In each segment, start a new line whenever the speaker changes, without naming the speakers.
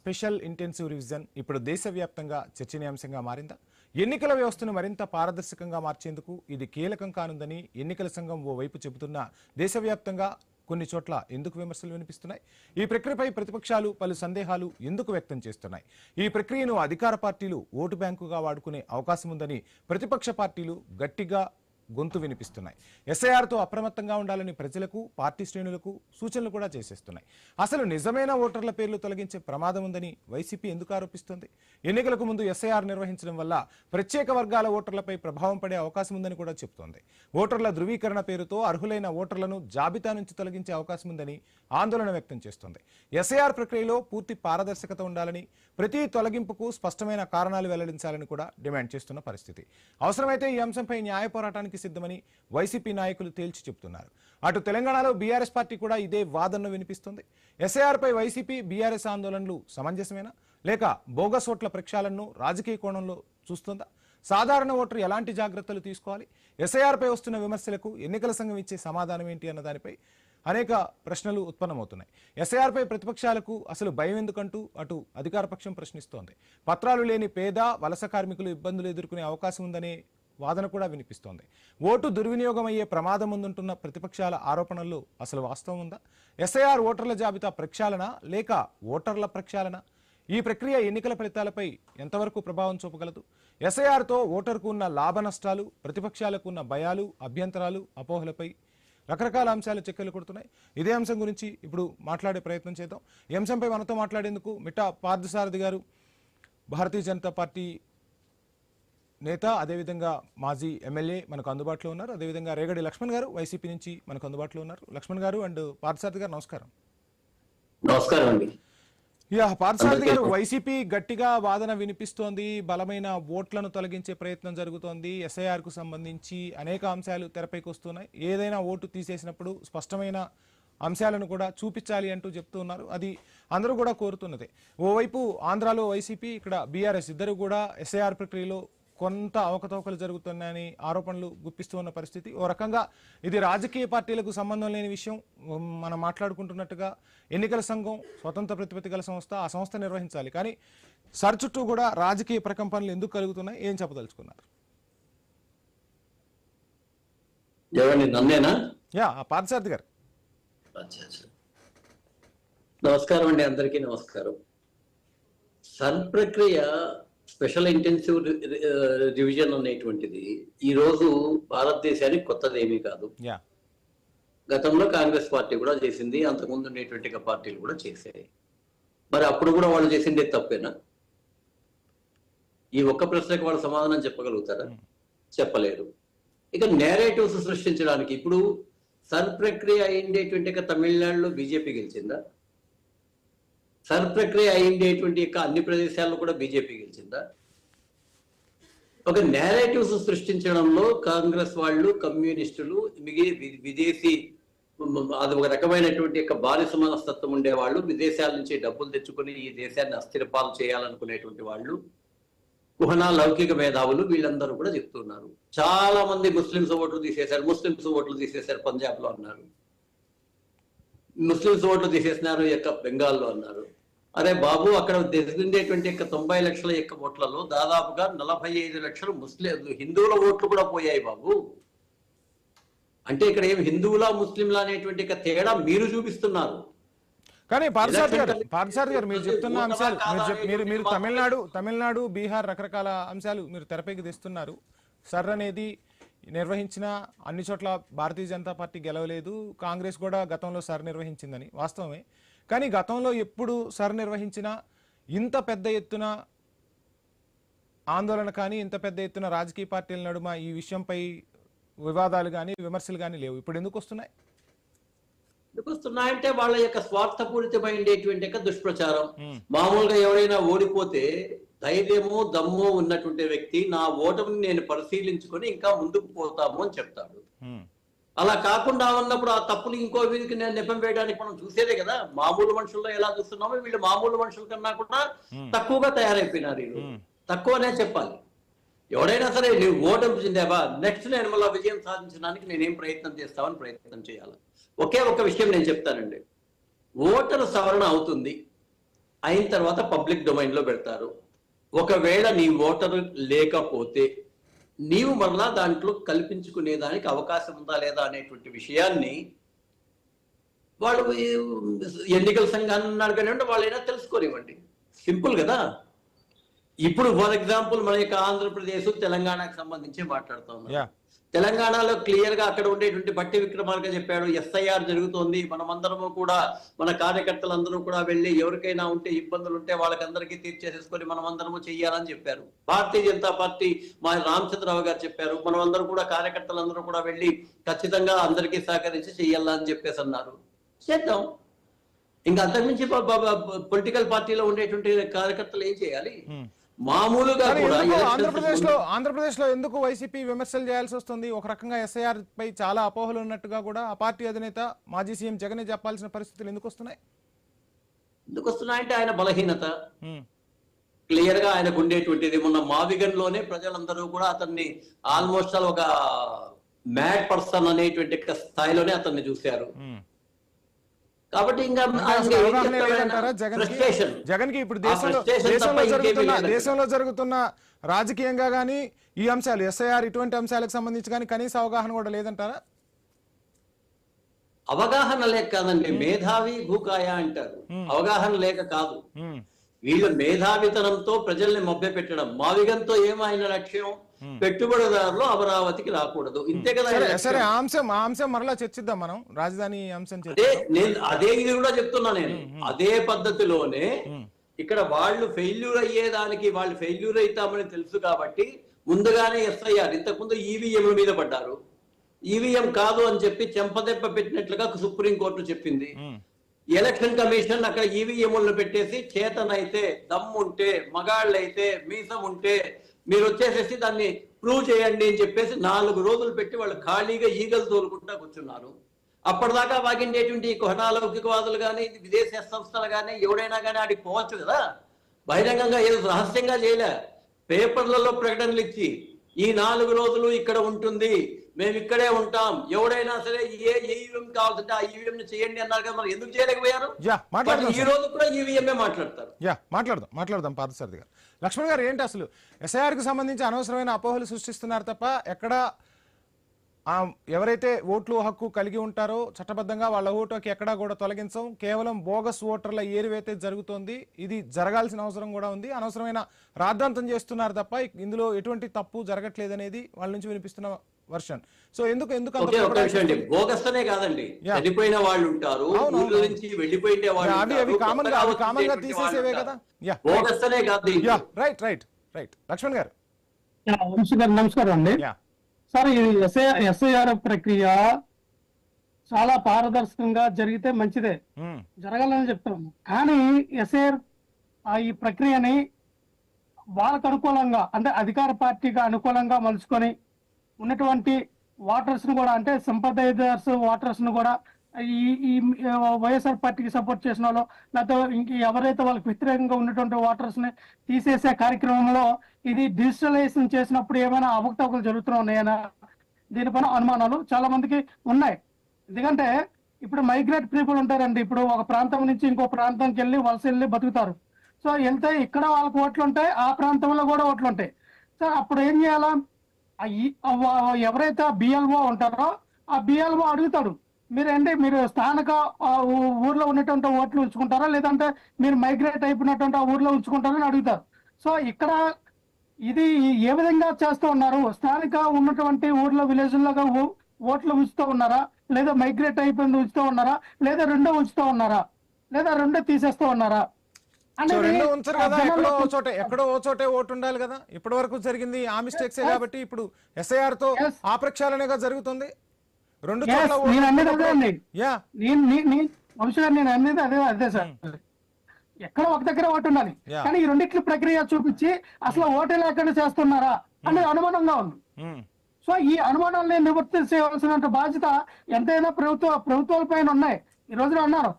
Special intensive revision ఇప్పుడు దేశవ్యాప్తంగా చర్చనీయాంశంగా మారిందా? ఎన్నికల వ్యవస్థను మరింత పారదర్శకంగా మార్చేందుకు ఇది కీలకం కానుందని ఎన్నికల సంఘం ఓ వైపు చెబుతున్నా దేశవ్యాప్తంగా కొన్ని చోట్ల ఎందుకు విమర్శలు వినిపిస్తున్నాయి? ఈ ప్రక్రియపై ప్రతిపక్షాలు పలు సందేహాలు ఎందుకు వ్యక్తం చేస్తున్నాయి? ఈ ప్రక్రియను అధికార పార్టీలు ఓటు బ్యాంకుగా వాడుకునే అవకాశం ఉందని ప్రతిపక్ష పార్టీలు గట్టిగా గొంతు వినిపిస్తున్నాయి. ఎస్ఐఆర్తో అప్రమత్తంగా ఉండాలని ప్రజలకు పార్టీ శ్రేణులకు సూచనలు కూడా చేసేస్తున్నాయి. అసలు నిజమైన ఓటర్ల పేర్లు తొలగించే ప్రమాదం ఉందని వైసీపీ ఎందుకు ఆరోపిస్తోంది? ఎన్నికలకు ముందు ఎస్ఐఆర్ నిర్వహించడం వల్ల ప్రత్యేక వర్గాల ఓటర్లపై ప్రభావం పడే అవకాశం ఉందని కూడా చెబుతోంది. ఓటర్ల ధృవీకరణ పేరుతో అర్హులైన ఓటర్లను జాబితా నుంచి తొలగించే అవకాశం ఉందని ఆందోళన వ్యక్తం చేస్తోంది. ఎస్ఐఆర్ ప్రక్రియలో పూర్తి పారదర్శకత ఉండాలని, ప్రతి తొలగింపుకు స్పష్టమైన కారణాలు వెల్లడించాలని కూడా డిమాండ్ చేస్తున్న పరిస్థితి. అవసరమైతే ఈ అంశంపై న్యాయ పోరాటానికి సిద్ధమని వైసీపీ నాయకులు తేల్చి చెబుతున్నారు. అటు తెలంగాణలో బీఆర్ఎస్ పార్టీ కూడా ఇదే వాదనను వినిపిస్తుంది. ఎస్ఐఆర్పై వైసీపీ బీఆర్ఎస్ ఆందోళనలు సమంజసమేనా, లేక బోగస్ ఓట్ల ప్రక్షాళనను రాజకీయ కోణంలో చూస్తుందా? సాధారణ ఓటరు ఎలాంటి జాగ్రత్తలు తీసుకోవాలి? ఎస్ఐఆర్పై వస్తున్న విమర్శలకు ఎన్నికల సంఘం ఇచ్చే సమాధానం ఏంటి అన్న దానిపై అనేక ప్రశ్నలు ఉత్పన్నమవుతున్నాయి. ఎస్ఐఆర్పై ప్రతిపక్షాలకు అసలు భయం ఎందుకంటూ అటు అధికార పక్షం ప్రశ్నిస్తోంది. పత్రాలు లేని పేద వలస కార్మికులు ఇబ్బందులు ఎదుర్కొనే అవకాశం ఉందనే వాదన కూడా వినిపిస్తోంది. ఓటు దుర్వినియోగం అయ్యే ప్రమాదం ఉందంటున్న ప్రతిపక్షాల ఆరోపణల్లో అసలు వాస్తవం ఉందా? ఎస్ఐఆర్ ఓటర్ల జాబితా ప్రక్షాళన లేక ఓటర్ల ప్రక్షాళన? ఈ ప్రక్రియ ఎన్నికల ఫలితాలపై ఎంతవరకు ప్రభావం చూపగలదు? ఎస్ఐఆర్తో ఓటర్కు ఉన్న లాభ నష్టాలు, ప్రతిపక్షాలకు ఉన్న భయాలు, అభ్యంతరాలు, అపోహలపై రకరకాల అంశాలు చెక్కలు కొడుతున్నాయి. ఇదే అంశం గురించి ఇప్పుడు మాట్లాడే ప్రయత్నం చేద్దాం. ఈ అంశంపై మనతో మాట్లాడేందుకు మిట్టా పార్థసారథి గారు, భారతీయ జనతా పార్టీ నేత, అదేవిధంగా మాజీ ఎమ్మెల్యే మనకు అందుబాటులో ఉన్నారు. అదేవిధంగా రేగడి లక్ష్మణ్ గారు వైసీపీ నుంచి మనకు అందుబాటులో ఉన్నారు. లక్ష్మణ్ గారు అండ్ పార్థసారథి గారు నమస్కారం.
నమస్కారం అండి.
పార్థసారథి గారు, వైసీపీ గట్టిగా వాదన వినిపిస్తోంది. బలమైన ఓట్లను తొలగించే ప్రయత్నం జరుగుతోంది. ఎస్ఐఆర్ కు సంబంధించి అనేక అంశాలు తెరపైకి వస్తున్నాయి. ఏదైనా ఓటు తీసేసినప్పుడు స్పష్టమైన అంశాలను కూడా చూపించాలి అంటూ చెప్తూ ఉన్నారు. అది అందరూ కూడా కోరుతున్నదే. ఓవైపు ఆంధ్రాలో వైసీపీ, ఇక్కడ బీఆర్ఎస్ ఇద్దరు కూడా ఎస్ఐఆర్ ప్రక్రియలో కొంత అవకతవకలు జరుగుతున్నాయని ఆరోపణలు గుప్పిస్తూ ఉన్న పరిస్థితి. ఓ రకంగా ఇది రాజకీయ పార్టీలకు సంబంధం లేని విషయం. మనం మాట్లాడుకుంటున్నట్టుగా ఎన్నికల సంఘం స్వతంత్ర ప్రతిపత్తి గల సంస్థ, ఆ సంస్థ నిర్వహించాలి. కానీ సర్ చుట్టూ కూడా రాజకీయ ప్రకంపనలు ఎందుకు కలుగుతున్నాయి? ఏం చెప్పదలుచుకున్నారు? పార్థసారథి గారు.
నమస్కారం అండి, అందరికీ నమస్కారం. సర్ ప్రక్రియ స్పెషల్ ఇంటెన్సివ్ రివిజన్ అనేటువంటిది ఈ రోజు భారతదేశానికి కొత్తదేమీ కాదు. గతంలో కాంగ్రెస్ పార్టీ కూడా చేసింది, అంతకుముందు ఉండేటువంటి పార్టీలు కూడా చేశాయి. మరి అప్పుడు కూడా వాళ్ళు చేసిందే తప్పేనా? ఈ ఒక్క ప్రశ్నకు వాళ్ళు సమాధానం చెప్పగలుగుతారా? చెప్పలేరు. ఇక నేరేటివ్స్ సృష్టించడానికి ఇప్పుడు సర్ ప్రక్రియ అయిండేటువంటి తమిళనాడులో బీజేపీ గెలిచిందా? సర్ ప్రక్రియ అయిండేటువంటి అన్ని ప్రదేశాల్లో కూడా బీజేపీ గెలిచిందా? ఒక నేరేటివ్స్ సృష్టించడంలో కాంగ్రెస్ వాళ్ళు, కమ్యూనిస్టులు, విదేశీ, అది ఒక రకమైనటువంటి బానిస మనస్తత్వం ఉండేవాళ్ళు, విదేశాల నుంచి డబ్బులు తెచ్చుకుని ఈ దేశాన్ని అస్థిరపాలు చేయాలనుకునేటువంటి వాళ్ళు, కుహనా లౌకిక మేధావులు, వీళ్ళందరూ కూడా చెప్తున్నారు. చాలా మంది ముస్లింస్ ఓట్లు తీసేశారు పంజాబ్ లో అన్నారు, ముస్లింస్ ఓట్లు తీసేసినారు బెంగాల్లో అన్నారు. అరే బాబు, అక్కడ ఉండేటువంటి 90 లక్షల ఓట్లలో దాదాపుగా 45 లక్షలు హిందువుల ఓట్లు కూడా పోయాయి బాబు. అంటే ఇక్కడ ఏం హిందువులా ముస్లింలా అనేటువంటి తేడా మీరు చూపిస్తున్నారు.
కానీ పార్థసారథి గారు మీరు చెప్తున్న అంశాలు, మీరు తమిళనాడు, బీహార్ రకరకాల అంశాలు మీరు తెరపైకి తెస్తున్నారు. సర్ అనేది నిర్వహించిన అన్ని చోట్ల భారతీయ జనతా పార్టీ గెలవలేదు, కాంగ్రెస్ కూడా గతంలో సర్ నిర్వహించిందని వాస్తవమే. కానీ గతంలో ఎప్పుడు సర్ నిర్వహించినా ఇంత పెద్ద ఎత్తున ఆందోళన కానీ, ఇంత పెద్ద ఎత్తున రాజకీయ పార్టీల నడుమ ఈ విషయంపై వివాదాలు కానీ, విమర్శలు కానీ లేవు. ఇప్పుడు ఎందుకు వస్తున్నాయి?
వస్తున్నాయంటే వాళ్ళ స్వార్థపూరితమైనటువంటి దుష్ప్రచారం. మామూలుగా ఎవరైనా ఓడిపోతే ధైర్యము, దమ్ము ఉన్నటువంటి వ్యక్తి నా ఓటమిని నేను పరిశీలించుకొని ఇంకా ముందుకు పోతాము అని చెప్తాడు. అలా కాకుండా ఉన్నప్పుడు ఆ తప్పుని ఇంకో వీరికి నేను నెపం వేయడానికి మనం చూసేదే కదా. మామూలు మనుషుల్లో ఎలా చూస్తున్నామో వీళ్ళు మామూలు మనుషుల కన్నా కూడా తక్కువగా తయారైపోయినారు. వీళ్ళు తక్కువనే చెప్పాలి. ఎవడైనా సరే నువ్వు ఓటమి చెందావా, నెక్స్ట్ నేను మళ్ళీ విజయం సాధించడానికి నేనేం ప్రయత్నం చేస్తామని ప్రయత్నం చేయాలి. ఒకే ఒక విషయం నేను చెప్తానండి. ఓటరు సవరణ అవుతుంది, అయిన తర్వాత పబ్లిక్ డొమైన్ లో పెడతారు. ఒకవేళ నీ ఓటరు లేకపోతే నీవు మరలా దాంట్లో కల్పించుకునేదానికి అవకాశం ఉందా లేదా అనేటువంటి విషయాన్ని వాళ్ళు ఎన్నికల సంఘాన్ని అడగనివ్వండి, వాళ్ళైనా తెలుసుకోనివ్వండి. సింపుల్ కదా. ఇప్పుడు ఫర్ ఎగ్జాంపుల్ మన యొక్క ఆంధ్రప్రదేశ్ తెలంగాణకు సంబంధించి మాట్లాడుతూ ఉన్నాం. తెలంగాణలో క్లియర్ గా అక్కడ ఉండేటువంటి బట్టి విక్రమార్క చెప్పాడు, ఎస్ఐఆర్ జరుగుతోంది, మనమందరము కూడా మన కార్యకర్తలందరూ కూడా వెళ్ళి ఎవరికైనా ఉంటే ఇబ్బందులు ఉంటే వాళ్ళకందరికీ తీర్చేసేసుకొని మనమందరము చెయ్యాలని చెప్పారు. భారతీయ జనతా పార్టీ మా రామచంద్రరావు గారు చెప్పారు, మనమందరూ కూడా కార్యకర్తలందరూ కూడా వెళ్ళి ఖచ్చితంగా అందరికీ సహకరించి చెయ్యాలని చెప్పేసి అన్నారు. చేద్దాం. ఇంకా అంతకుమించి పొలిటికల్ పార్టీలో ఉండేటువంటి కార్యకర్తలు ఏం చేయాలి? మామూలుగా కూడా
ఆంధ్రప్రదేశ్ లో ఎందుకు వైసీపీ విమర్శలు చేయాల్సి వస్తుంది? ఒక రకంగా ఎస్ఐఆర్ పై చాలా అపోహలు ఉన్నట్టుగా కూడా ఆ పార్టీ అధినేత మాజీ సీఎం జగన్ చెప్పాల్సిన పరిస్థితులు ఎందుకు వస్తున్నాయి?
ఎందుకొస్తున్నాయంటే ఆయన బలహీనత క్లియర్ గా ఆయనకు ఉండేటువంటిది. మొన్న మావిగన్ లోనే ప్రజలందరూ కూడా అతన్ని ఆల్మోస్ట్ ఒక మ్యాడ్ పర్సన్ అనేటువంటి స్థాయిలోనే అతన్ని చూశారు. కాబట్టి ఇంకా
జగన్ కి ఇప్పుడు దేశంలో జరుగుతున్న రాజకీయంగా గానీ ఈ అంశాలు ఎస్ఐఆర్ ఇటువంటి అంశాలకు సంబంధించి కానీ కనీస అవగాహన కూడా లేదంటారా?
అవగాహన లేక కాదండి, మేధావి భూకాయ అంటారు. అవగాహన లేక కాదు, వీళ్ళ మేధావితనంతో ప్రజల్ని మభ్య పెట్టడం. మావిగంతో ఏమైనా లక్ష్యం పెట్టుబడిదారులు అమరావతికి రాకూడదు, ఇంతే కదా.
సరే, ఆ అంశం మరలా చర్చిద్దాం మనం, రాజధాని అంశం.
అదే ఇది కూడా చెప్తున్నా నేను. అదే పద్ధతిలోనే ఇక్కడ వాళ్ళు ఫెయిల్యూర్ అయ్యేదానికి వాళ్ళు ఫెయిల్యూర్ అవుతామని తెలుసు కాబట్టి ముందుగానే ఎస్ఐఆర్, ఇంతకుముందు ఈవీఎంల మీద పడ్డారు. ఈవీఎం కాదు అని చెప్పి చెంపదెబ్బ పెట్టినట్లుగా సుప్రీంకోర్టు చెప్పింది. ఎలక్షన్ కమిషన్ అక్కడ ఈవీఎంలను పెట్టేసి చేతనైతే దమ్ముంటే మగాళ్ళైతే మీసం ఉంటే మీరు వచ్చేసేసి దాన్ని ప్రూవ్ చేయండి అని చెప్పేసి 4 రోజులు పెట్టి వాళ్ళు ఖాళీగా ఈగలు తోలుకుంటా కూర్చున్నారు. అప్పటిదాకా వాగిండేటువంటి కొనాలౌకికవాదులు కానీ విదేశీ సంస్థలు కానీ ఎవడైనా కానీ ఆడికి పోవచ్చు కదా. బహిరంగంగా ఏదో రహస్యంగా చేయలే, పేపర్లలో ప్రకటనలు ఇచ్చి ఈ 4 రోజులు ఇక్కడ ఉంటుంది, మేము ఇక్కడే ఉంటాం, ఎవడైనా సరే ఏ ఈవీఎం కావాల్సింటే ఆ ఈవీఎం చేయండి అన్నారు కదా. మరి ఎందుకు చేయలేకపోయారు? ఈ రోజు కూడా ఈవీఎంఏ మాట్లాడతారు.
మాట్లాడదాం పార్థసారథి గారు. లక్ష్మణ్ గారు, ఏంటి అసలు ఎస్ఐఆర్ కి సంబంధించి అనవసరమైన అపోహలు సృష్టిస్తున్నారు తప్ప ఎక్కడ ఎవరైతే ఓట్లు హక్కు కలిగి ఉంటారో చట్టబద్ధంగా వాళ్ళ ఓటుకి ఎక్కడా కూడా తొలగించం, కేవలం బోగస్ ఓటర్ల ఏరివైతే జరుగుతోంది, ఇది జరగాల్సిన అవసరం కూడా ఉంది, అనవసరమైన రాద్ధాంతం చేస్తున్నారు తప్ప ఇందులో ఎటువంటి తప్పు జరగట్లేదనేది వాళ్ళ నుంచి వినిపిస్తున్న వర్షన్. సో ఎందుకు
బోగస్ అనే కాదండి, చనిపోయిన వాళ్ళు ఉంటారు, ఊళ్ళో నుంచి వెళ్ళిపోయిన వాళ్ళు,
అవి కామన్ గా తీసేసేవే కదా.
బోగస్ అనే కాదు.
రైట్ లక్ష్మణ్ గారు.
నమస్కారం అండి. సార్, ఈ ఎస్ఐఆర్ ప్రక్రియ చాలా పారదర్శకంగా జరిగితే మంచిదే, జరగాలని చెప్తాము. కానీ ఎస్ఐఆర్ ఈ ప్రక్రియని వాళ్ళకు అనుకూలంగా, అంటే అధికార పార్టీకి అనుకూలంగా మలుచుకొని ఉన్నటువంటి ఓటర్స్ ను కూడా, అంటే సింపథైజర్స్ ఓటర్స్ ను కూడా ఈ వైఎస్ఆర్ పార్టీకి సపోర్ట్ చేసిన వాళ్ళు లేకపోతే ఇంక ఎవరైతే వాళ్ళకి వ్యతిరేకంగా ఉన్నటువంటి ఓటర్స్ ని తీసేసే కార్యక్రమంలో ఇది డిజిటలైజేషన్ చేసినప్పుడు ఏమైనా అవకతవకలు జరుగుతున్నాయనా, దీనిపైన అనుమానాలు చాలా మందికి ఉన్నాయి. ఎందుకంటే ఇప్పుడు మైగ్రేట్ పీపుల్ ఉంటారండి, ఇప్పుడు ఒక ప్రాంతం నుంచి ఇంకో ప్రాంతానికి వెళ్ళి వలస వెళ్ళి బతుకుతారు. సో వెళ్తే ఇక్కడ వాళ్ళకి ఓట్లు ఉంటాయి, ఆ ప్రాంతంలో కూడా ఓట్లు ఉంటాయి. సో అప్పుడు ఏం చేయాలా, ఎవరైతే బిఎల్ఓ ఉంటారో ఆ బిఎల్ఓ అడుగుతాడు, మీరు స్థానిక ఊర్లో ఉన్నటువంటి ఓట్లు ఉంచుకుంటారా, లేదంటే మీరు మైగ్రేట్ అయిపోయినటువంటి ఆ ఊర్లో ఉంచుకుంటారని అడుగుతారు. సో ఇక్కడ ఇది ఏ విధంగా చేస్తూ ఉన్నారు, స్థానిక ఉన్నటువంటి ఊర్లో విలేజ్లో ఓట్లు ఉంచుతూ ఉన్నారా, లేదా మైగ్రేట్ అయిపోయింది ఉంచుతూ ఉన్నారా, లేదా రెండో ఉంచుతూ ఉన్నారా, లేదా రెండో తీసేస్తూ ఉన్నారా?
ఉంచరు కదా, ఎక్కడో ఓ చోటే ఓటు ఉండాలి కదా. ఇప్పటి వరకు జరిగింది ఆ మిస్టేక్సే కాబట్టి ఇప్పుడు ఎస్ఐఆర్ తో ఆ ప్రక్షాళనగా జరుగుతుంది.
నేను అనేది అదే అండి, నేను అనేది అదే సార్. ఎక్కడ ఒక దగ్గర ఓటు ఉండాలి, కానీ ఈ రెండిట్ల ప్రక్రియ చూపించి అసలు ఓటే లేకుండా చేస్తున్నారా అనేది అనుమానంగా ఉంది. సో ఈ అనుమానాన్ని నివృత్తి చేయవలసిన బాధ్యత ఎంతైనా ప్రభుత్వాల పైన ఉన్నాయి. ఈ రోజున అన్నారు,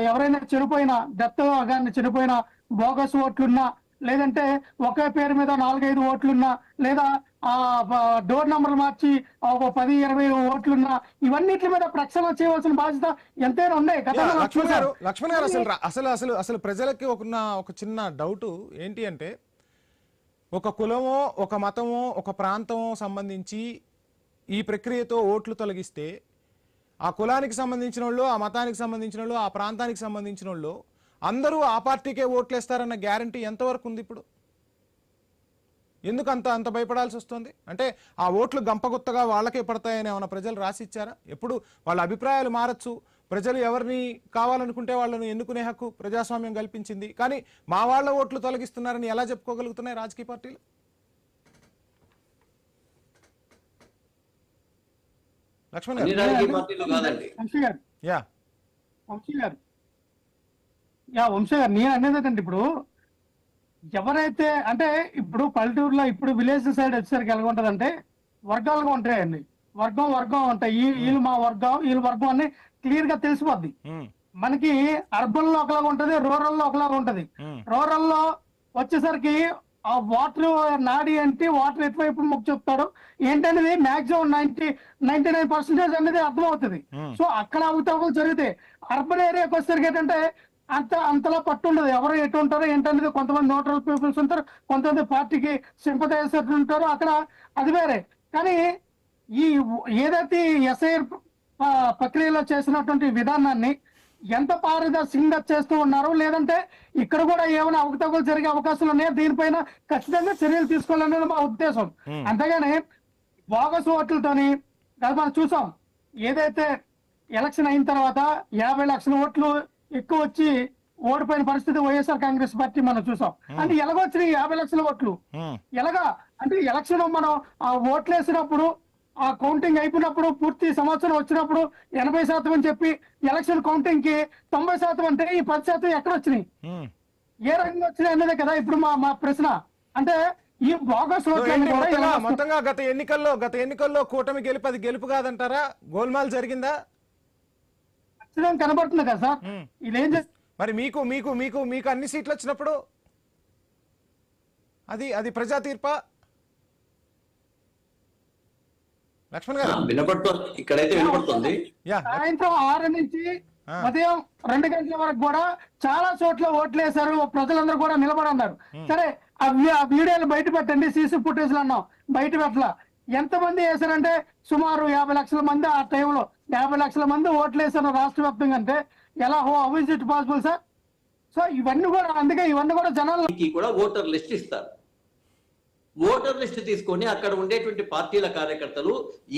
ఎవరైనా చనిపోయినా, డెత్ గారిని చనిపోయినా, బోగస్ ఓట్లున్నా లేదంటే ఒకే పేరు మీద 4-5 ఓట్లున్నా, లేదా ఆ డోర్ నంబర్ మార్చి ఒక 10-20 ఓట్లున్నా, ఇవన్నిటి మీద ప్రక్షాళన చేయవలసిన బాధ్యత ఎంతైనా ఉన్నాయి కదా.
లక్ష్మణ్ గారు అసలు ప్రజలకి ఒక చిన్న డౌట్ ఏంటి అంటే, ఒక కులమో ఒక మతమో ఒక ప్రాంతమో సంబంధించి ఈ ప్రక్రియతో ఓట్లు తొలగిస్తే ఆ కులానికి సంబంధించిన వాళ్ళు, ఆ మతానికి సంబంధించిన వాళ్ళు, ఆ ప్రాంతానికి సంబంధించిన వాళ్ళు అందరూ ఆ పార్టీకే ఓట్లు వేస్తారన్న గ్యారంటీ ఎంతవరకు ఉంది? ఇప్పుడు ఎందుకు అంత భయపడాల్సి వస్తుంది? అంటే ఆ ఓట్లు గంపగుత్తగా వాళ్ళకే పడతాయని ఏమైనా ప్రజలు రాసిచ్చారా? ఎప్పుడు వాళ్ళ అభిప్రాయాలు మారచ్చు, ప్రజలు ఎవరిని కావాలనుకుంటే వాళ్ళను ఎన్నుకునే హక్కు ప్రజాస్వామ్యం కల్పించింది. కానీ మా వాళ్ళ ఓట్లు తొలగిస్తున్నారని ఎలా చెప్పుకోగలుగుతున్నాయి రాజకీయ పార్టీలు? లక్ష్మణ్ గారు.
వంశీ గారు నేను అనేది ఏంటంటే, ఇప్పుడు ఎవరైతే అంటే ఇప్పుడు పల్లెటూరులో ఇప్పుడు విలేజ్ సైడ్ వచ్చేసరికి ఎలా ఉంటదంటే వర్గాలుగా ఉంటాయండి. వర్గం ఉంటాయి. వీళ్ళు మా వర్గం, వీళ్ళ వర్గం అని క్లియర్ గా తెలిసిపోద్ది. మనకి అర్బన్ లో ఒకలాగా ఉంటది, రూరల్ లో ఒకలాగా ఉంటది. రూరల్ లో వచ్చేసరికి ఆ వాటర్ నాడి అంటే వాటర్ ఎటువైపు మొక్కు చెప్తాడు ఏంటనేది మాక్సిమం 99% అనేది అర్థమవుతుంది. సో అక్కడ అవతవలు జరిగితే అర్బన్ ఏరియాకి వచ్చేసరికి ఏంటంటే అంతలా పట్టు ఉండదు. ఎవరు ఎటు ఉంటారో ఏంటనేది కొంతమంది న్యూట్రల్ పీపుల్స్ ఉంటారు, కొంతమంది పార్టీకి సింపథైజర్స్ ఉంటారు, అక్కడ అది వేరే. కానీ ఈ ఏదైతే ఎస్ఐఆర్ ప్రక్రియలో చేసినటువంటి విధానాన్ని ఎంత పారదర్శకంగా చేస్తూ ఉన్నారు, లేదంటే ఇక్కడ కూడా ఏమైనా అవకతవకలు జరిగే అవకాశాలు ఉన్నాయో దీనిపైన ఖచ్చితంగా చర్యలు తీసుకోవాలనేది మా ఉద్దేశం. అంతేగాని బోగస్ ఓట్లతోని మనం చూసాం. ఏదైతే ఎలక్షన్ అయిన తర్వాత 50 లక్షల ఓట్లు ఎక్కువ వచ్చి ఓడిపోయిన పరిస్థితి వైఎస్ఆర్ కాంగ్రెస్ పార్టీ మనం చూసాం. అంటే ఎలాగొచ్చినాయి 50 లక్షల ఓట్లు? ఎలాగా అంటే ఎలక్షన్ మనం ఆ ఓట్లు వేసినప్పుడు ఆ కౌంటింగ్ అయిపోయినప్పుడు పూర్తి సంవత్సరం వచ్చినప్పుడు 80% అని చెప్పి ఎలక్షన్ కౌంటింగ్ కి 90% అంటే ఈ 10% ఎక్కడ వచ్చినాయి, ఏ రకంగా వచ్చినాయి అన్నదే కదా ఇప్పుడు మా ప్రశ్న. అంటే ఈ బోగస్
మొత్తంగా గత ఎన్నికల్లో కూటమి గెలుపు కాదంటారా? గోల్మాల్ జరిగిందా?
ఖచ్చితంగా కనబడుతుంది కదా సార్. ఇదేం
మరి మీకు అన్ని సీట్లు వచ్చినప్పుడు అది ప్రజా తీర్పా? లక్ష్మణ్ గారు
వినపడుతుంది, ఇక్కడైతే వినపడుతుంది.
సాయంత్రం 6 నుంచి ఉదయం 2 గంటల వరకు కూడా చాలా చోట్ల ఓట్లు వేశారు, ప్రజలందరూ కూడా నిలబడన్నారు. సరే ఆ వీడియోలు బయట పెట్టండి, సీసీ ఫుటేజ్లు అన్నాం, బయట పెట్టలా. ఎంతమంది వేశారంటే సుమారు 50 లక్షల మంది ఆ టైంలో 50 లక్షల మంది ఓట్లు వేశారు రాష్ట్ర వ్యాప్తంగా. అంటే ఎలా how is it possible sir? So ఇవన్నీ కూడా అందుకే ఇవన్నీ కూడా జనాలకి
కూడా ఓటర్ లిస్ట్ ఇస్తారు. ఓటర్ లిస్ట్ తీసుకొని అక్కడ ఉండేటువంటి పార్టీల కార్యకర్తలు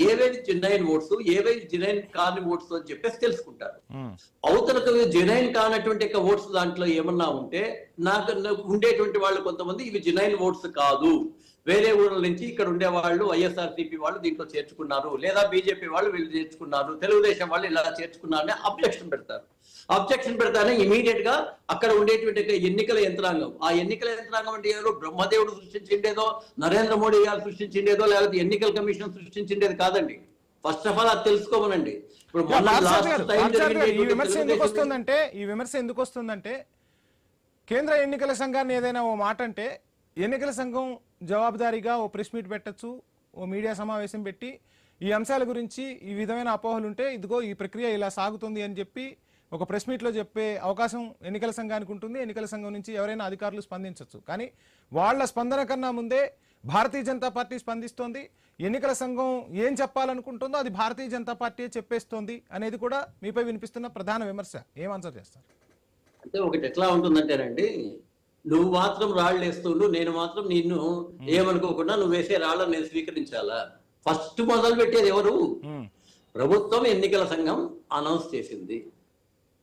ఏవేవి జెన్యున్ ఓట్స్, ఏవేవి జెన్యున్ కాని ఓట్స్ అని చెప్పేసి తెలుసుకుంటారు. అవతలకు జెన్యున్ కానటువంటి ఓట్స్ దాంట్లో ఏమన్నా ఉంటే నాకు ఉండేటువంటి వాళ్ళు కొంతమంది ఇవి జెన్యున్ ఓట్స్ కాదు, వేరే ఊళ్ళ నుంచి ఇక్కడ ఉండే వాళ్ళు వైఎస్ఆర్సీపీ వాళ్ళు దీంట్లో చేర్చుకున్నారు, లేదా బీజేపీ వాళ్ళు వీళ్ళు చేర్చుకున్నారు, తెలుగుదేశం వాళ్ళు ఇలా చేర్చుకున్నారు అని అబ్జెక్షన్ పెడతారు. అబ్జెక్షన్ పెడతానే ఇమీడియట్ గా అక్కడ ఉండేటువంటి ఎన్నికల యంత్రాంగం, ఆ ఎన్నికల యంత్రాంగం అంటే ఏదో బ్రహ్మదేవుడు సృష్టించిండేదో, నరేంద్ర మోడీ గారు సృష్టించిండేదో, లేకపోతే ఎన్నికల కమిషన్ సృష్టించిండేది కాదండి. ఫస్ట్ ఆఫ్ ఆల్ అది తెలుసుకోమనండి. ఇప్పుడు
ఈ విమర్శ ఎందుకు వస్తుందంటే కేంద్ర ఎన్నికల సంఘాన్ని ఏదైనా ఓ మాట అంటే ఎన్నికల సంఘం జవాబుదారీగా ఓ ప్రెస్ మీట్ పెట్టచ్చు, ఓ మీడియా సమావేశం పెట్టి ఈ అంశాల గురించి ఈ విధమైన అపోహలు ఉంటే ఇదిగో ఈ ప్రక్రియ ఇలా సాగుతుంది అని చెప్పి ఒక ప్రెస్ మీట్లో చెప్పే అవకాశం ఎన్నికల సంఘానికి ఉంటుంది. ఎన్నికల సంఘం నుంచి ఎవరైనా అధికారులు స్పందించవచ్చు. కానీ వాళ్ళ స్పందన కన్నా ముందే భారతీయ జనతా పార్టీ స్పందిస్తోంది. ఎన్నికల సంఘం ఏం చెప్పాలనుకుంటుందో అది భారతీయ జనతా పార్టీ చెప్పేస్తోంది అనేది కూడా మీపై వినిపిస్తున్న ప్రధాన విమర్శ. ఏం ఆన్సర్ చేస్తారు?
అంటే ఒకటి ఎట్లా ఉంటుందంటేనండి, నువ్వు మాత్రం రాళ్ళు వేస్తుండు, నేను మాత్రం నిన్ను ఏమనుకోకుండా నువ్వు వేసే రాళ్ళని నేను స్వీకరించాలా? ఫస్ట్ మొదలు పెట్టేది ఎవరు? ప్రభుత్వం, ఎన్నికల సంఘం అనౌన్స్ చేసింది.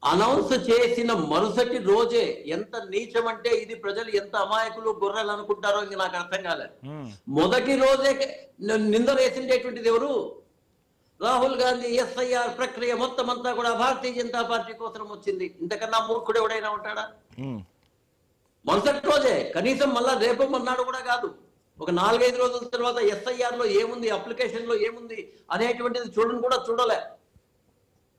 అనౌన్స్ చేసిన మరుసటి రోజే ఎంత నీచం అంటే ఇది ప్రజలు ఎంత అమాయకులు గొర్రెలు అనుకుంటారో ఇంక నాకు అర్థం కాలేదు. మొదటి రోజే నిందలేసిండేటువంటిది ఎవరు? రాహుల్ గాంధీ ఎస్ఐఆర్ ప్రక్రియ మొత్తం అంతా కూడా భారతీయ జనతా పార్టీ కోసం వచ్చింది. ఇంతకన్నా మూర్ఖుడు ఎవడైనా ఉంటాడా? మరుసటి రోజే, కనీసం మళ్ళా రేపు మన్నాడు కూడా కాదు, ఒక 4-5 రోజుల తర్వాత ఎస్ఐఆర్ లో ఏముంది, అప్లికేషన్ లో ఏముంది అనేటువంటిది చూడని కూడా చూడలే.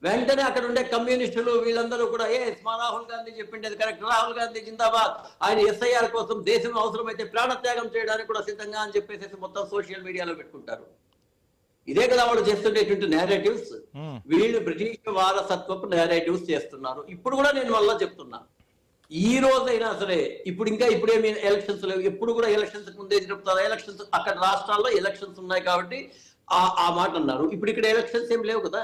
వెంటనే అక్కడ ఉండే కమ్యూనిస్టులు వీళ్ళందరూ కూడా మా రాహుల్ గాంధీ చెప్పిండేది కరెక్ట్, రాహుల్ గాంధీ జిందాబాద్, ఆయన ఎస్ఐఆర్ కోసం దేశం అవసరమైతే ప్రాణత్యాగం చేయడానికి కూడా సిద్ధంగా అని చెప్పేసి మొత్తం సోషల్ మీడియాలో పెట్టుకుంటారు. ఇదే కదా వాళ్ళు చేస్తుండేటువంటి నేరేటివ్స్. వీళ్ళు బ్రిటిష్ వారసత్వపు నేరేటివ్స్ చేస్తున్నారు. ఇప్పుడు కూడా నేను వల్ల చెప్తున్నా, ఈ రోజైనా సరే, ఇప్పుడేమి ఎలక్షన్స్ లేవు, ఎప్పుడు కూడా ఎలక్షన్స్ ముందే చెప్తారు. ఎలక్షన్స్ అక్కడ రాష్ట్రాల్లో ఎలక్షన్స్ ఉన్నాయి కాబట్టి ఆ మాట అన్నారు. ఇప్పుడు ఇక్కడ ఎలక్షన్స్ ఏం లేవు కదా.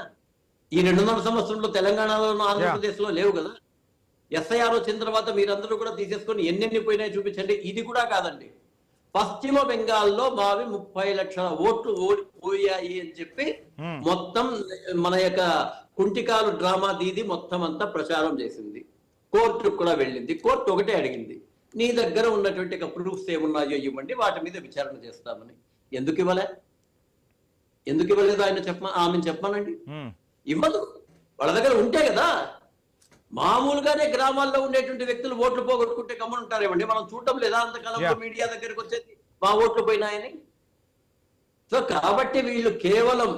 ఈ 200 సంవత్సరంలో తెలంగాణలో, ఆంధ్రప్రదేశ్ లో లేవు కదా. ఎస్ఐఆర్ వచ్చిన తర్వాత మీరందరూ కూడా తీసేసుకొని ఎన్నెన్ని పోయినాయి చూపించండి. ఇది కూడా కాదండి, పశ్చిమ బెంగాల్లో మావి 30 లక్షల ఓట్లు ఓడిపోయాయి అని చెప్పి మొత్తం మన యొక్క కుంటికాలు డ్రామా దీది మొత్తం అంతా ప్రచారం చేసింది. కోర్టుకు కూడా వెళ్ళింది. కోర్టు ఒకటే అడిగింది, నీ దగ్గర ఉన్నటువంటి ప్రూఫ్స్ ఏమున్నాయో ఇవ్వండి, వాటి మీద విచారణ చేస్తామని. ఎందుకు ఇవ్వలేదు ఆమె చెప్పమానండి. ఇవ్వదు. వాళ్ళ దగ్గర ఉంటే కదా. మామూలుగానే గ్రామాల్లో ఉండేటువంటి వ్యక్తులు ఓట్లు పోగొట్టుకుంటే గమ్మున ఉంటారేమండి. మనం చూడటం లేదా అంతకాలంలో మీడియా దగ్గరికి వచ్చేది మా ఓట్లు పోయినాయని. సో కాబట్టి వీళ్ళు కేవలం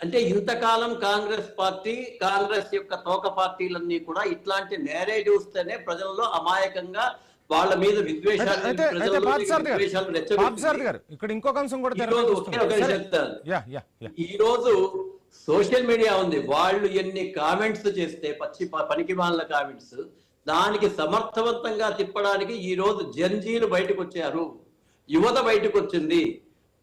అంటే ఇంతకాలం కాంగ్రెస్ పార్టీ, కాంగ్రెస్ యొక్క తోక పార్టీలన్నీ కూడా ఇట్లాంటి నేరేటివ్స్ తోనే ప్రజల్లో అమాయకంగా వాళ్ళ మీద విద్వేషాలు
ఇక్కడ ఇంకొక అంశం కూడా
ఈ రోజు సోషల్ మీడియా ఉంది. వాళ్ళు ఎన్ని కామెంట్స్ చేస్తే పనికి వాళ్ళ కామెంట్స్, దానికి సమర్థవంతంగా తిప్పడానికి ఈ రోజు జంజీలు బయటకు వచ్చారు, యువత బయటకు వచ్చింది.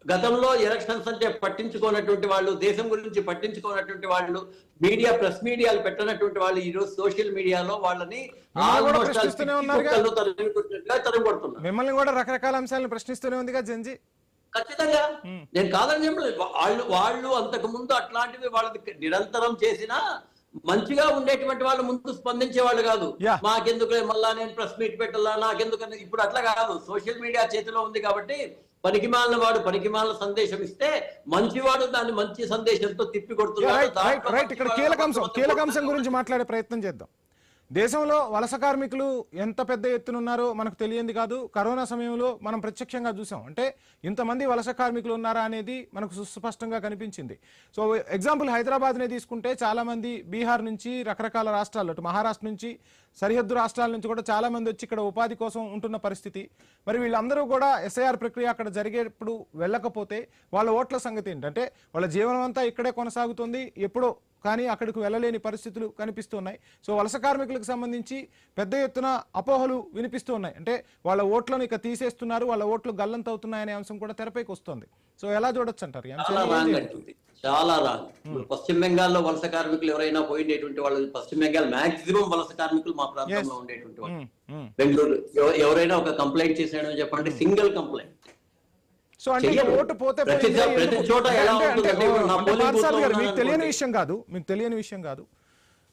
గతంలో ఎలక్షన్స్ అంటే పట్టించుకోనటువంటి వాళ్ళు, దేశం గురించి పట్టించుకోనటువంటి వాళ్ళు, ప్రెస్ మీడియాలు పెట్టనటువంటి వాళ్ళు ఈ రోజు సోషల్ మీడియాలో వాళ్ళని తరిగొడుతున్నారు.
మిమ్మల్ని కూడా రకరకాల అంశాలను ప్రశ్నిస్తూనే ఉందిగా జంజీ.
ఖచ్చితంగా నేను కాదని చెప్పలేదు. వాళ్ళు అంతకు ముందు అట్లాంటివి వాళ్ళకి నిరంతరం చేసినా మంచిగా ఉండేటువంటి వాళ్ళు ముందు స్పందించే వాళ్ళు కాదు. మాకెందుకు మళ్ళా నేను ప్రెస్ మీట్ పెట్టాలా, నాకెందుకని. ఇప్పుడు అట్లా కాదు, సోషల్ మీడియా చేతిలో ఉంది కాబట్టి పనికిమాలిన వాడు పనికిమాలిన సందేశం ఇస్తే మంచివాడు దాన్ని మంచి సందేశంతో తిప్పి కొడుతున్నాడు.
ఇక్కడ కీలకాంశం గురించి మాట్లాడే ప్రయత్నం చేద్దాం. దేశంలో వలస కార్మికులు ఎంత పెద్ద ఎత్తున ఉన్నారో మనకు తెలియంది కాదు. కరోనా సమయంలో మనం ప్రత్యక్షంగా చూసాం. అంటే ఇంతమంది వలస కార్మికులు ఉన్నారా అనేది మనకు సుస్పష్టంగా కనిపించింది. సో ఎగ్జాంపుల్ హైదరాబాద్నే తీసుకుంటే చాలా మంది బీహార్ నుంచి, రకరకాల రాష్ట్రాలు, అటు మహారాష్ట్ర నుంచి, సరిహద్దు రాష్ట్రాల నుంచి కూడా చాలా మంది వచ్చి ఇక్కడ ఉపాధి కోసం ఉంటున్న పరిస్థితి. మరి వీళ్ళందరూ కూడా ఎస్ఐఆర్ ప్రక్రియ అక్కడ జరిగేటప్పుడు వెళ్ళకపోతే వాళ్ళ ఓట్ల సంగతి ఏంటంటే, వాళ్ళ జీవనం అంతా ఇక్కడే కొనసాగుతుంది, ఎప్పుడో కానీ అక్కడికి వెళ్ళలేని పరిస్థితులు కనిపిస్తున్నాయి. సో వలస కార్మికులకు సంబంధించి పెద్ద ఎత్తున అపోహలు వినిపిస్తూ ఉన్నాయి. అంటే వాళ్ళ ఓట్లను ఇక తీసేస్తున్నారు, వాళ్ళ ఓట్లు గల్లంతవుతున్నాయనే అంశం కూడా తెరపైకి వస్తుంది. సో ఎలా చూడొచ్చు అంటారు?
చాలా రాంగ్. పశ్చిమ బెంగాల్లో వలస కార్మికులు ఎవరైనా పోయేటువంటి వాళ్ళు, పశ్చిమ బెంగాల్ మాక్సిమం వలస కార్మికులు మా ప్రాంతంలో ఉండేటువంటి వాళ్ళు. బెంగళూరు ఎవరైనా ఒక కంప్లైంట్ చేసాడని చెప్పండి, సింగిల్ కంప్లైంట్.
సో అంటే ఓటు పోతే మీకు తెలియని విషయం కాదు.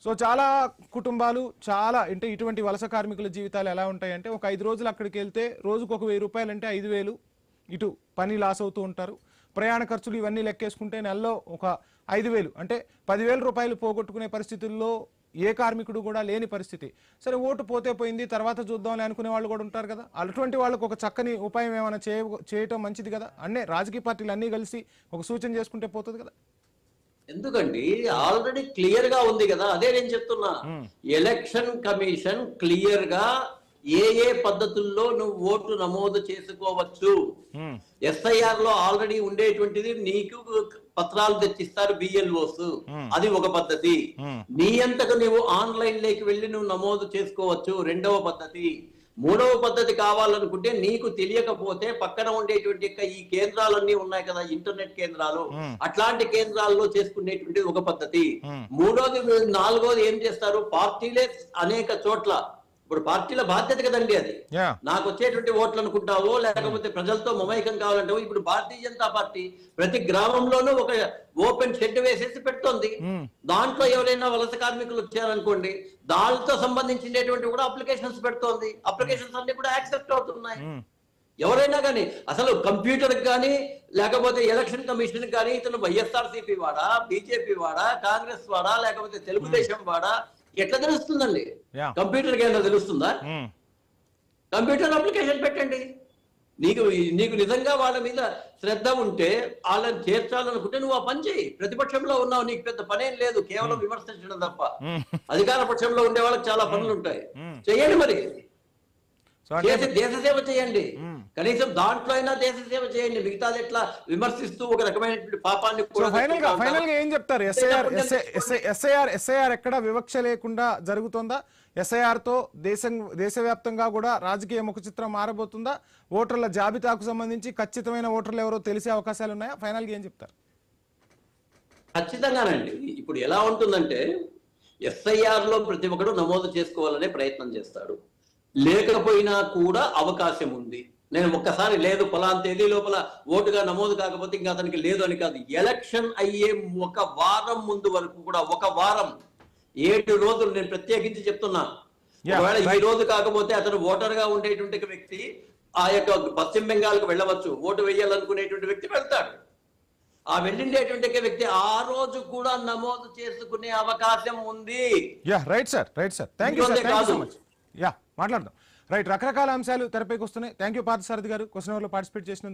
సో చాలా కుటుంబాలు, చాలా అంటే ఇటువంటి వలస కార్మికుల జీవితాలు ఎలా ఉంటాయంటే, ఒక 5 రోజులు అక్కడికి వెళ్తే రోజుకు ఒక 1000 రూపాయలు అంటే 5000 ఇటు పని లాస్ అవుతూ ఉంటారు. ప్రయాణ ఖర్చులు ఇవన్నీ లెక్కేసుకుంటే నెలలో ఒక 5000 అంటే 10,000 రూపాయలు పోగొట్టుకునే పరిస్థితుల్లో ఏ కార్మికుడు కూడా లేని పరిస్థితి. సరే ఓటు పోతే పోయింది, తర్వాత చూద్దాంలే అనుకునే వాళ్ళు కూడా ఉంటారు కదా. అటువంటి వాళ్ళకు ఒక చక్కని ఉపాయం ఏమైనా చేయటం మంచిది కదా. అన్నీ రాజకీయ పార్టీలు అన్నీ కలిసి ఒక సూచన చేసుకుంటే పోతుంది కదా.
ఎందుకండి, ఆల్రెడీ క్లియర్ గా ఉంది కదా. అదే నేను చెప్తున్నా, ఎలక్షన్ కమిషన్ క్లియర్ గా ఏ పద్ధతుల్లో నువ్వు ఓటు నమోదు చేసుకోవచ్చు. ఎస్ఐఆర్ లో ఆల్రెడీ ఉండేటువంటిది, నీకు పత్రాలు తెచ్చిస్తారు బిఎల్ఓస్, అది ఒక పద్ధతి. నీ అంతకు నువ్వు ఆన్లైన్ లోకి వెళ్ళి నువ్వు నమోదు చేసుకోవచ్చు, రెండవ పద్ధతి. మూడవ పద్ధతి కావాలనుకుంటే, నీకు తెలియకపోతే పక్కన ఉండేటువంటి ఈ కేంద్రాలన్నీ ఉన్నాయి కదా, ఇంటర్నెట్ కేంద్రాలు, అట్లాంటి కేంద్రాల్లో చేసుకునేటువంటిది ఒక పద్ధతి. మూడోది, నాలుగోది ఏం చేస్తారు, పార్టీలే అనేక చోట్ల, ఇప్పుడు పార్టీల బాధ్యత కదండి అది. నాకు వచ్చేటువంటి ఓట్లు అనుకుంటావో, లేకపోతే ప్రజలతో మమైకం కావాలంటావో. ఇప్పుడు భారతీయ జనతా పార్టీ ప్రతి గ్రామంలోనూ ఒక ఓపెన్ షెడ్ వేసేసి పెడుతోంది. దాంట్లో ఎవరైనా వలస కార్మికులు వచ్చారనుకోండి, దానితో సంబంధించినటువంటి కూడా అప్లికేషన్స్ పెడుతోంది. అప్లికేషన్స్ అన్ని కూడా యాక్సెప్ట్ అవుతున్నాయి. ఎవరైనా కానీ, అసలు కంప్యూటర్ కానీ లేకపోతే ఎలక్షన్ కమిషన్ కానీ, ఇతను వైఎస్ఆర్సీపీ వాడా, బీజేపీ వాడా, కాంగ్రెస్ వాడా, లేకపోతే తెలుగుదేశం వాడా, ఎట్లా తెలుస్తుందండి? కంప్యూటర్ కి ఏమైనా తెలుస్తుందా? కంప్యూటర్ అప్లికేషన్ పెట్టండి, నీకు నీకు నిజంగా వాళ్ళ మీద శ్రద్ధ ఉంటే వాళ్ళని చేర్చాలనుకుంటే నువ్వు ఆ పని చేయి. ప్రతిపక్షంలో ఉన్నావు, నీకు పెద్ద పనేం లేదు, కేవలం విమర్శించడం తప్ప. అధికార పక్షంలో ఉండే వాళ్ళకి చాలా పనులు ఉంటాయి, చేయండి మరి.
సో అంటే
చేసి దేశ సేవ చేయండి, కనీసం దాంట్లో అయినా దేశ సేవ చేయండి. మిగతాది ఎట్లా విమర్శిస్తూ ఒక రకమైనటువంటి పాపాన్ని
సో ఫైనల్ గా ఏం చెప్తారు? ఎస్ఐఆర్ ఎక్కడ వివక్ష లేకుండా జరుగుతుందా? ఎస్ఐఆర్ తో దేశవ్యాప్తంగా కూడా రాజకీయ ముఖ చిత్రం మారబోతుందా? ఓటర్ల జాబితాకు సంబంధించి ఖచ్చితమైన ఓటర్లు ఎవరో తెలిసే అవకాశాలు ఉన్నాయా? ఫైనల్ గా ఏం చెప్తారు?
ఖచ్చితంగానండి. ఇప్పుడు ఎలా ఉంటుందంటే ఎస్ఐఆర్ లో ప్రతి ఒక్కరు నమోదు చేసుకోవాలనే ప్రయత్నం చేస్తాడు, లేకపోయినా కూడా అవకాశం ఉంది. నేను ఒక్కసారి లేదు ఫలానా తేదీ లోపల ఓటుగా నమోదు కాకపోతే ఇంకా అతనికి లేదు అని కాదు. ఎలక్షన్ అయ్యే ఒక వారం ముందు వరకు కూడా, ఒక వారం 7 రోజులు నేను ప్రత్యేకించి చెప్తున్నా. ఒకవేళ ఈ రోజు కాకపోతే అతను ఓటర్ గా ఉండేటువంటి వ్యక్తి ఆ యొక్క పశ్చిమ బెంగాల్ కు వెళ్ళవచ్చు, ఓటు వేయాలనుకునేటువంటి వ్యక్తి వెళ్తాడు. ఆ వెళ్ళిండేటువంటి వ్యక్తి ఆ రోజు కూడా నమోదు చేసుకునే అవకాశం ఉంది.
Right sir thank you so much. మాట్లాడదాం. రైట్, రకరకాల అంశాలు తెరపైకి వస్తున్నాయి. థ్యాంక్ యూ పార్థసారథి గారు క్వశ్చన్ అవర్ లో పార్టిసిపేట్ చేసినందుకు.